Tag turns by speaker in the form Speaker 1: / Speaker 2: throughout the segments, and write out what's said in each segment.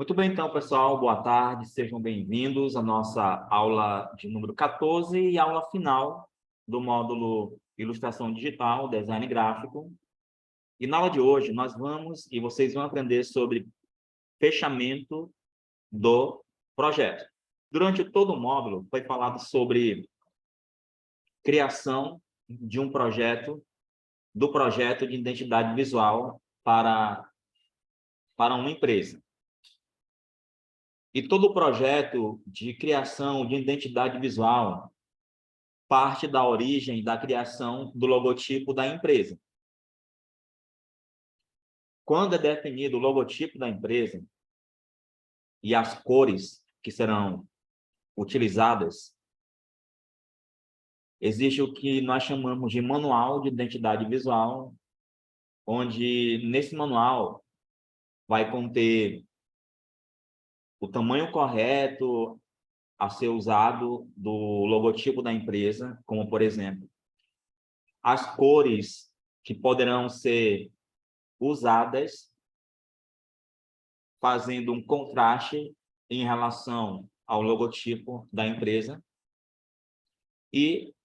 Speaker 1: Muito bem, então, pessoal, boa tarde, sejam bem-vindos à nossa aula de número 14 e aula final do módulo Ilustração Digital, Design Gráfico. E na aula de hoje, vocês vão aprender sobre fechamento do projeto. Durante todo o módulo, foi falado sobre criação de um projeto, do projeto de identidade visual para uma empresa. E todo o projeto de criação de identidade visual parte da origem da criação do logotipo da empresa. Quando é definido o logotipo da empresa e as cores que serão utilizadas, existe o que nós chamamos de manual de identidade visual, onde nesse manual vai conter o tamanho correto a ser usado do logotipo da empresa, como, por exemplo, as cores que poderão ser usadas, fazendo um contraste em relação ao logotipo da empresa e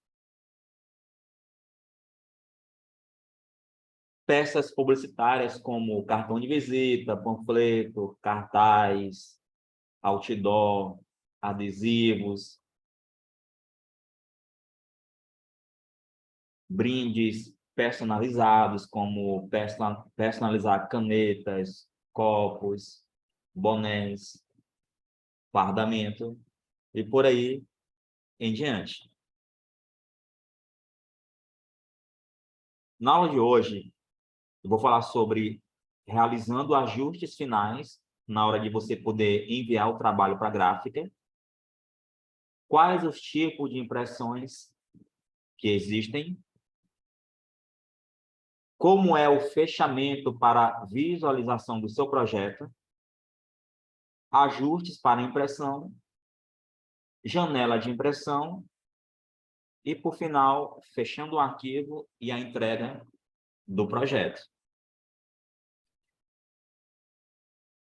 Speaker 1: peças publicitárias como cartão de visita, panfleto, cartaz, outdoor, adesivos, brindes personalizados, como personalizar canetas, copos, bonés, fardamento e por aí em diante. Na aula de hoje, eu vou falar sobre realizando ajustes finais na hora de você poder enviar o trabalho para a gráfica, quais os tipos de impressões que existem, como é o fechamento para a visualização do seu projeto, ajustes para impressão, janela de impressão e, por final, fechando o arquivo e a entrega do projeto.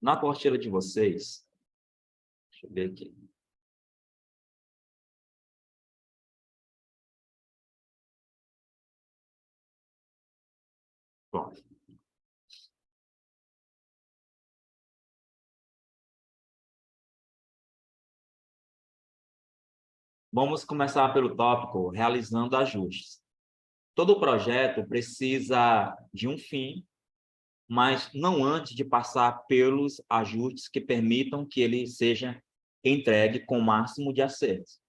Speaker 1: Na apostila de vocês, deixa eu ver aqui. Pronto. Vamos começar pelo tópico realizando ajustes. Todo projeto precisa de um fim, mas não antes de passar pelos ajustes que permitam que ele seja entregue com o máximo de acertos.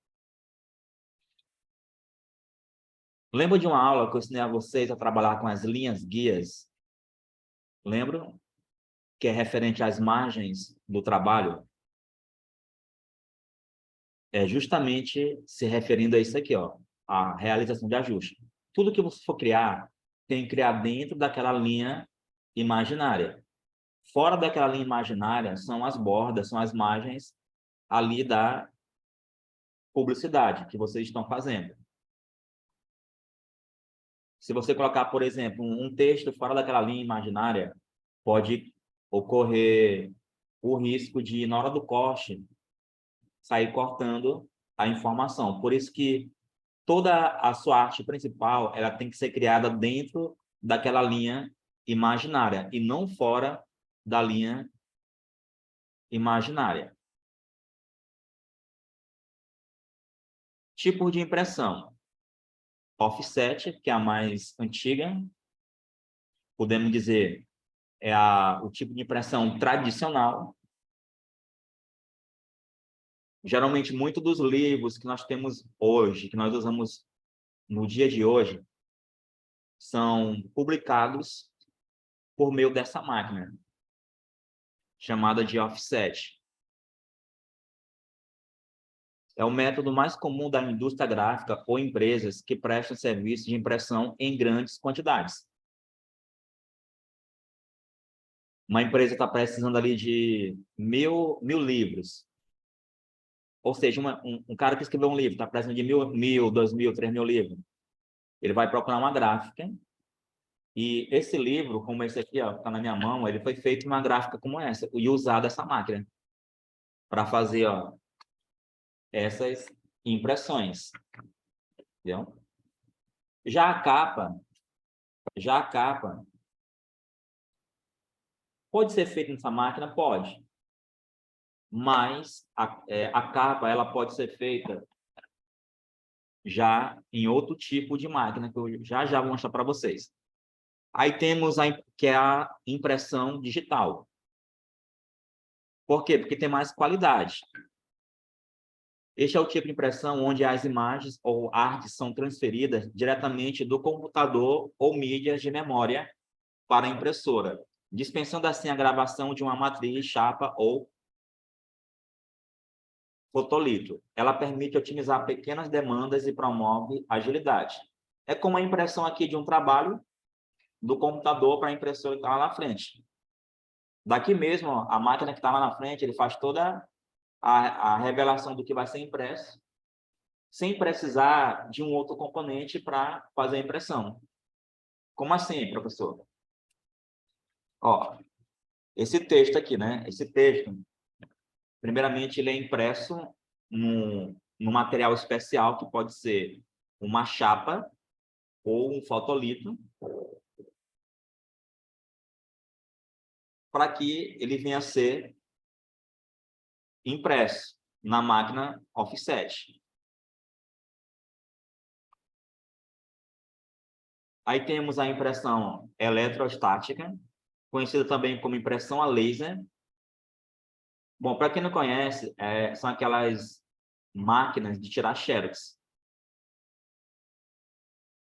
Speaker 1: Lembra de uma aula que eu ensinei a vocês a trabalhar com as linhas guias? Lembram? Que é referente às margens do trabalho? É justamente se referindo a isso aqui, ó, a realização de ajuste. Tudo que você for criar, tem que criar dentro daquela linha imaginária. Fora daquela linha imaginária são as bordas, são as margens ali da publicidade que vocês estão fazendo. Se você colocar, por exemplo, um texto fora daquela linha imaginária, pode ocorrer o risco de, na hora do corte, sair cortando a informação. Por isso que toda a sua arte principal ela tem que ser criada dentro daquela linha imaginária e não fora da linha imaginária. Tipo de impressão. Offset, que é a mais antiga, podemos dizer, é o tipo de impressão tradicional. Geralmente, muito dos livros que nós temos hoje, que nós usamos no dia de hoje, são publicados por meio dessa máquina, chamada de offset. É o método mais comum da indústria gráfica ou empresas que prestam serviço de impressão em grandes quantidades. Uma empresa está precisando ali de mil livros. Ou seja, um cara que escreveu um livro está precisando de 1.000, 2.000, 3.000 livros. Ele vai procurar uma gráfica E esse livro, como esse aqui, ó, tá na minha mão, ele foi feito uma gráfica como essa e usado essa máquina para fazer, ó, essas impressões, entendeu? Já a capa, já a capa pode ser feita nessa máquina, pode, mas a capa ela pode ser feita já em outro tipo de máquina que eu já vou mostrar para vocês. Aí temos que é a impressão digital. Por quê? Porque tem mais qualidade. Este é o tipo de impressão onde as imagens ou artes são transferidas diretamente do computador ou mídias de memória para a impressora, dispensando assim a gravação de uma matriz, chapa ou fotolito. Ela permite otimizar pequenas demandas e promove agilidade. É como a impressão aqui de um trabalho do computador para a impressora que está lá na frente. Daqui mesmo, ó, a máquina que está lá na frente, ele faz toda a revelação do que vai ser impresso, sem precisar de um outro componente para fazer a impressão. Como assim, professor? Ó, esse texto aqui, né? Esse texto, primeiramente, ele é impresso num material especial, que pode ser uma chapa ou um fotolito, para que ele venha a ser impresso na máquina offset. Aí temos a impressão eletrostática, conhecida também como impressão a laser. Bom, para quem não conhece, são aquelas máquinas de tirar xerox.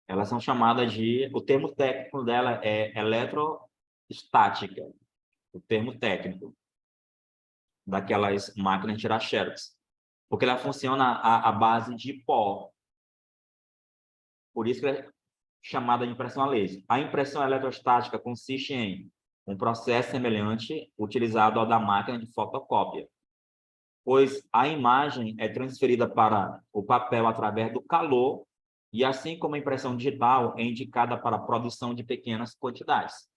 Speaker 1: Elas são chamadas de... O termo técnico dela é eletrostática, o termo técnico daquelas máquinas de tirar xerox. Porque ela funciona à base de pó. Por isso que é chamada de impressão a laser. A impressão eletrostática consiste em um processo semelhante utilizado ao da máquina de fotocópia, pois a imagem é transferida para o papel através do calor e, assim como a impressão digital, é indicada para a produção de pequenas quantidades.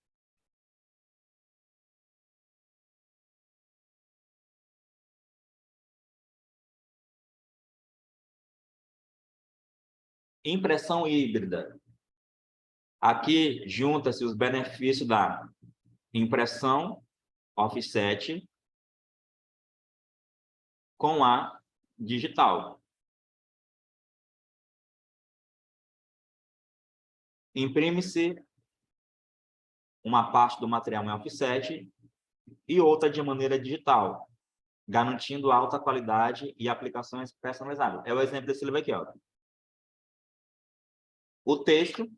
Speaker 1: Impressão híbrida. Aqui junta-se os benefícios da impressão offset com a digital. Imprime-se uma parte do material em offset e outra de maneira digital, garantindo alta qualidade e aplicações personalizadas. É o exemplo desse livro aqui, ó. O texto,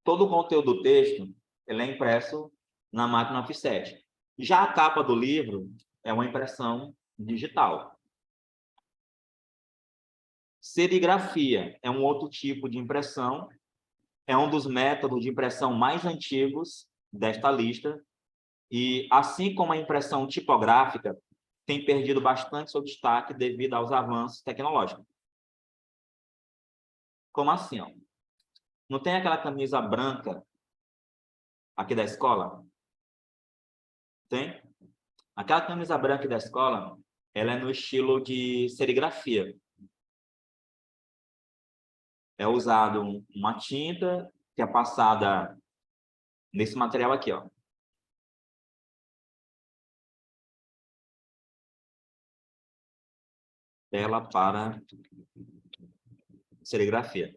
Speaker 1: todo o conteúdo do texto, ele é impresso na máquina offset. Já a capa do livro é uma impressão digital. Serigrafia é um outro tipo de impressão, é um dos métodos de impressão mais antigos desta lista, e, assim como a impressão tipográfica, tem perdido bastante seu destaque devido aos avanços tecnológicos. Como assim? Ó? Não tem aquela camisa branca aqui da escola? Tem? Aquela camisa branca da escola, ela é no estilo de serigrafia. É usado uma tinta que é passada nesse material aqui, ó. Tela para serigrafia.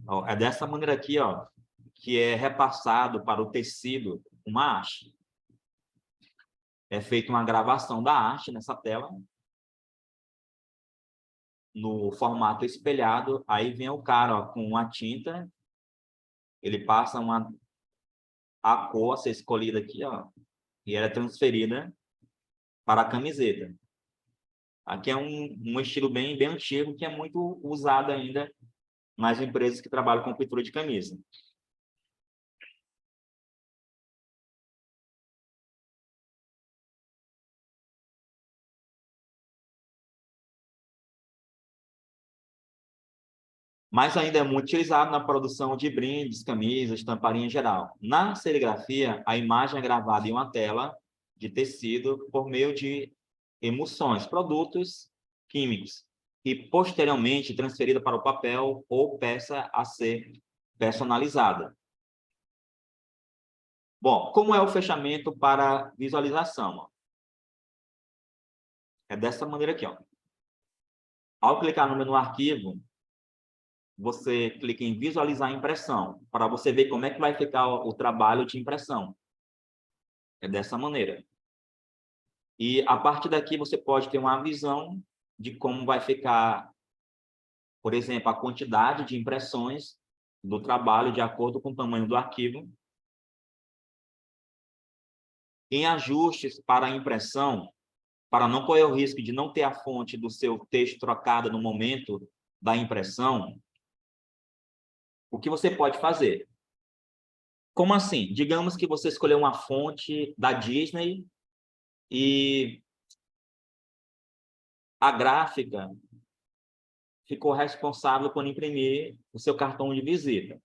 Speaker 1: Ó, é dessa maneira aqui, ó, que é repassado para o tecido uma arte. É feita uma gravação da arte nessa tela, no formato espelhado. Aí vem o cara, ó, com uma tinta, ele passa a cor a ser escolhida aqui, ó, e ela é transferida para a camiseta. Aqui é um estilo bem antigo, que é muito usado ainda nas empresas que trabalham com pintura de camisa. mas ainda é muito utilizado na produção de brindes, camisas, estamparia em geral. Na serigrafia, a imagem é gravada em uma tela de tecido por meio de emulsões, produtos químicos, e posteriormente transferida para o papel ou peça a ser personalizada. Bom, como é o fechamento para visualização? É dessa maneira aqui, ó. Ao clicar no menu arquivo, você clica em visualizar a impressão, para você ver como é que vai ficar o trabalho de impressão. É dessa maneira. E a partir daqui você pode ter uma visão de como vai ficar, por exemplo, a quantidade de impressões do trabalho de acordo com o tamanho do arquivo. Em ajustes para a impressão, para não correr o risco de não ter a fonte do seu texto trocada no momento da impressão, o que você pode fazer? Como assim? Digamos que você escolheu uma fonte da Disney e a gráfica ficou responsável por imprimir o seu cartão de visita.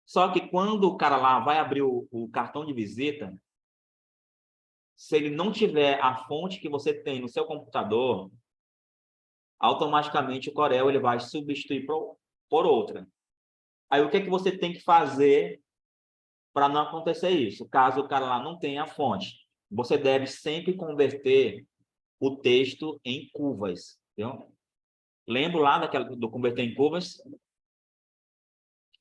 Speaker 1: Só que quando o cara lá vai abrir o cartão de visita, se ele não tiver a fonte que você tem no seu computador, automaticamente o Corel ele vai substituir por outra. Aí o que é que você tem que fazer para não acontecer isso? Caso o cara lá não tenha a fonte, você deve sempre converter o texto em curvas, viu? Lembra lá do converter em curvas?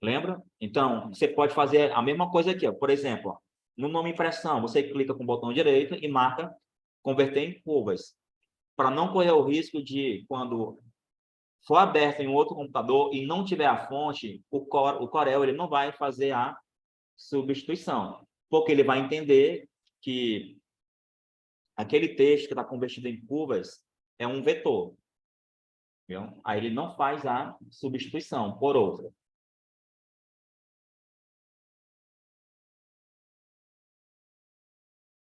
Speaker 1: Lembra? Então, você pode fazer a mesma coisa aqui, ó. Por exemplo, ó, no nome impressão, você clica com o botão direito e marca converter em curvas, para não correr o risco de, quando for aberto em outro computador e não tiver a fonte, o Corel ele não vai fazer a substituição, porque ele vai entender que aquele texto que está convertido em curvas é um vetor. Viu? Aí ele não faz a substituição por outra.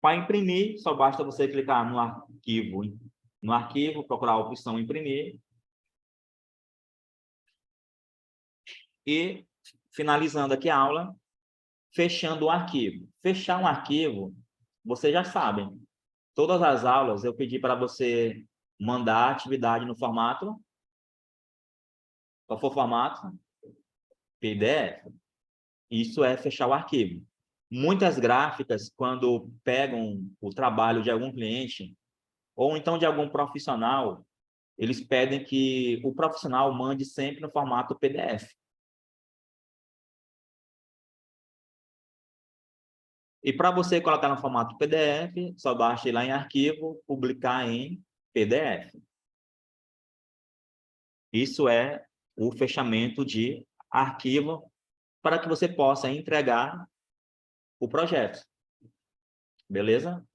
Speaker 1: Para imprimir, só basta você clicar no arquivo, procurar a opção imprimir e, finalizando aqui a aula, fechando o arquivo. Fechar um arquivo, vocês já sabem. Todas as aulas eu pedi para você mandar a atividade no formato. Qual for o formato? PDF. Isso é fechar o arquivo. Muitas gráficas, quando pegam o trabalho de algum cliente, ou então de algum profissional, eles pedem que o profissional mande sempre no formato PDF. E para você colocar no formato PDF, só basta ir lá em arquivo, publicar em PDF. Isso é o fechamento de arquivo para que você possa entregar o projeto. Beleza?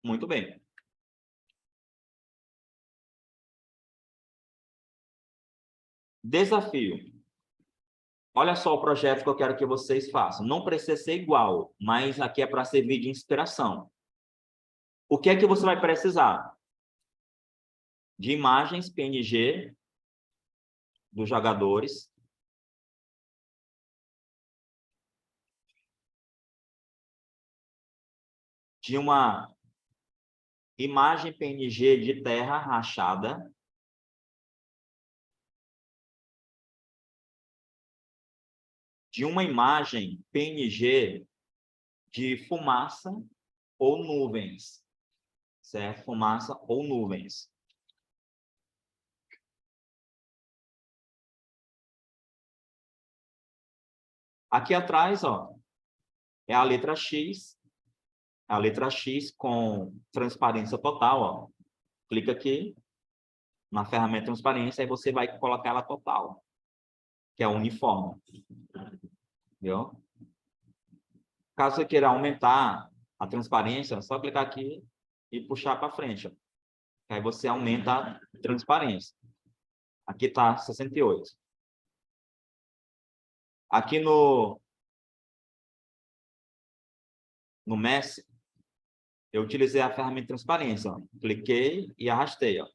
Speaker 1: Muito bem. Desafio. Olha só o projeto que eu quero que vocês façam. Não precisa ser igual, mas aqui é para servir de inspiração. O que é que você vai precisar? De imagens PNG dos jogadores, de uma imagem PNG de terra rachada, de uma imagem PNG de fumaça ou nuvens, certo? Fumaça ou nuvens. Aqui atrás, ó, é a letra X com transparência total, ó. Clica aqui na ferramenta transparência, aí você vai colocar ela total, que é o uniforme, viu? Caso você queira aumentar a transparência, é só clicar aqui e puxar para frente, ó. Aí você aumenta a transparência. Aqui está 68. Aqui no Messi, eu utilizei a ferramenta de transparência, ó. Cliquei e arrastei, ó.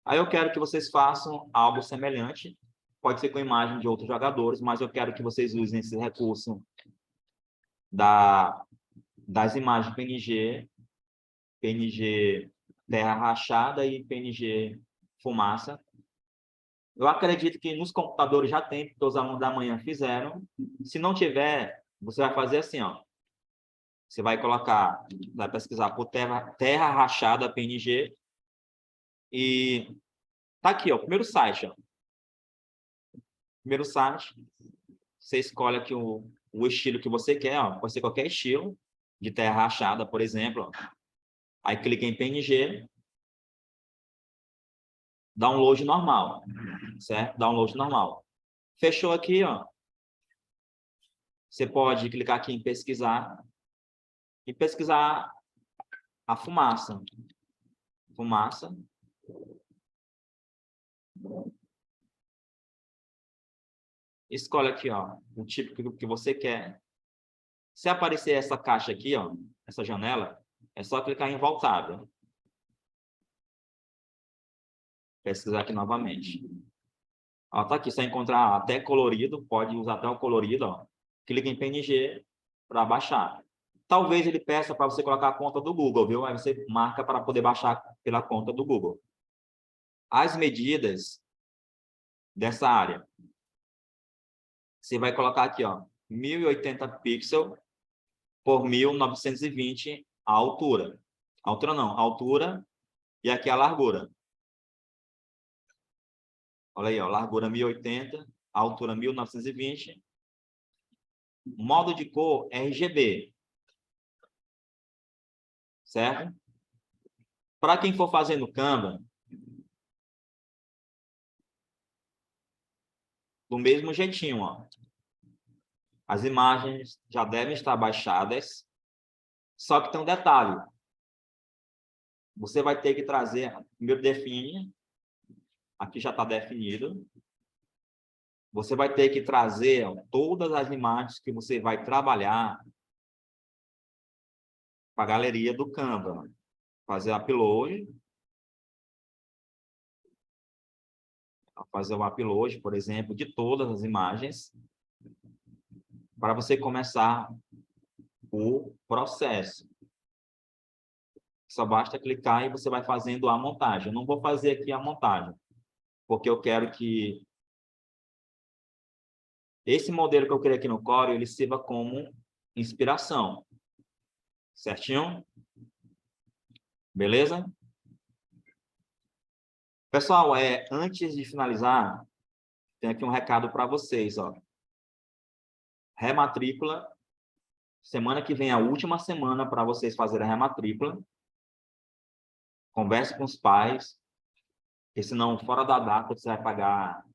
Speaker 1: Aí eu quero que vocês façam algo semelhante. Pode ser com imagem de outros jogadores, mas eu quero que vocês usem esse recurso das imagens PNG terra rachada e PNG fumaça. Eu acredito que nos computadores já tem, porque os alunos da manhã fizeram. Se não tiver, você vai fazer assim, ó. Você vai colocar, vai pesquisar por terra rachada PNG e tá aqui, ó, o primeiro site, ó. Primeiro site, você escolhe aqui o estilo que você quer, ó. Pode ser qualquer estilo de terra rachada, por exemplo, ó. Aí clica em PNG, download normal, certo? Download normal. Fechou aqui, ó. Você pode clicar aqui em pesquisar e pesquisar a fumaça. Fumaça. Escolhe aqui, ó, o tipo que você quer. Se aparecer essa caixa aqui, ó, essa janela, é só clicar em voltar, viu? Pesquisar aqui novamente. Ó, tá aqui, se encontrar até colorido, pode usar até o colorido, ó. Clica em PNG para baixar. Talvez ele peça para você colocar a conta do Google, viu? Aí você marca para poder baixar pela conta do Google. As medidas dessa área. Você vai colocar aqui, ó, 1080 pixels por 1920 a altura. A altura não, a altura e aqui a largura. Olha aí, ó, largura 1080, altura 1920. Modo de cor RGB. Certo? Para quem for fazer no Canva, do mesmo jeitinho, ó. As imagens já devem estar baixadas, só que tem um detalhe. Você vai ter que trazer, primeiro define, aqui já está definido. Você vai ter que trazer, ó, todas as imagens que você vai trabalhar para a galeria do Canva. Fazer upload. Fazer o upload, por exemplo, de todas as imagens, para você começar o processo. Só basta clicar e você vai fazendo a montagem. Eu não vou fazer aqui a montagem, porque eu quero que esse modelo que eu criei aqui no Corel, ele sirva como inspiração. Certinho? Beleza? Pessoal, antes de finalizar, tem aqui um recado para vocês, ó. Rematrícula. Semana que vem é a última semana para vocês fazerem a rematrícula. Converse com os pais, porque senão, fora da data, você vai pagar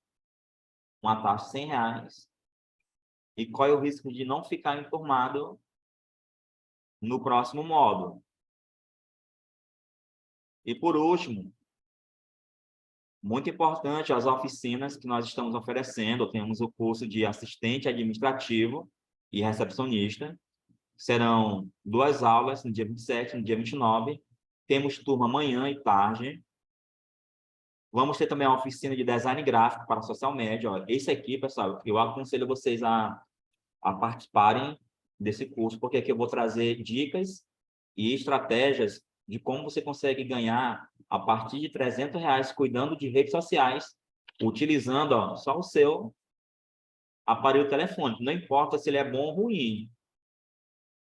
Speaker 1: uma taxa de R$100. E qual é o risco de não ficar informado no próximo módulo? E por último, muito importante, as oficinas que nós estamos oferecendo. Temos o curso de assistente administrativo e recepcionista. Serão 2 aulas no dia 27 e no dia 29. Temos turma manhã e tarde. Vamos ter também a oficina de design gráfico para social media. Ó, esse aqui, pessoal, eu aconselho vocês a participarem desse curso, porque aqui eu vou trazer dicas e estratégias de como você consegue ganhar a partir de R$300 cuidando de redes sociais, utilizando, ó, só o seu aparelho telefônico. Não importa se ele é bom ou ruim,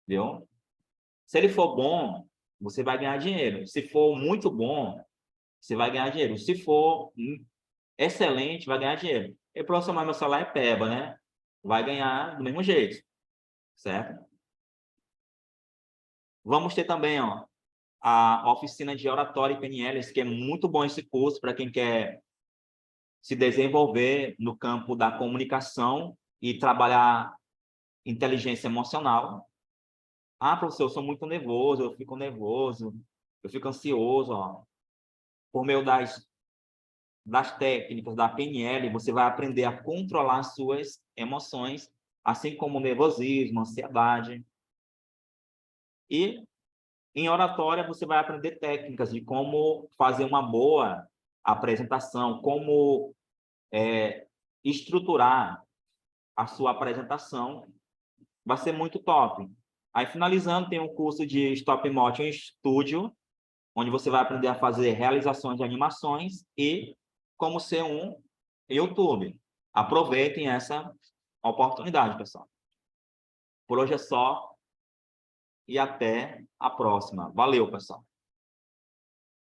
Speaker 1: viu? Se ele for bom, você vai ganhar dinheiro. Se for muito bom, você vai ganhar dinheiro. Se for excelente, vai ganhar dinheiro. E professor, mas meu celular é peba, né? Vai ganhar do mesmo jeito, certo? Vamos ter também, ó, a oficina de oratória e PNL, que é muito bom esse curso para quem quer se desenvolver no campo da comunicação e trabalhar inteligência emocional. Ah, professor, eu sou muito nervoso, eu fico ansioso, ó. Por meio das técnicas da PNL, você vai aprender a controlar suas emoções, assim como o nervosismo, ansiedade. E em oratória, você vai aprender técnicas de como fazer uma boa apresentação, como estruturar a sua apresentação, vai ser muito top. Aí, finalizando, tem um curso de Stop Motion Studio, onde você vai aprender a fazer realizações de animações e como ser um YouTube. Aproveitem essa oportunidade, pessoal. Por hoje é só e até a próxima. Valeu, pessoal.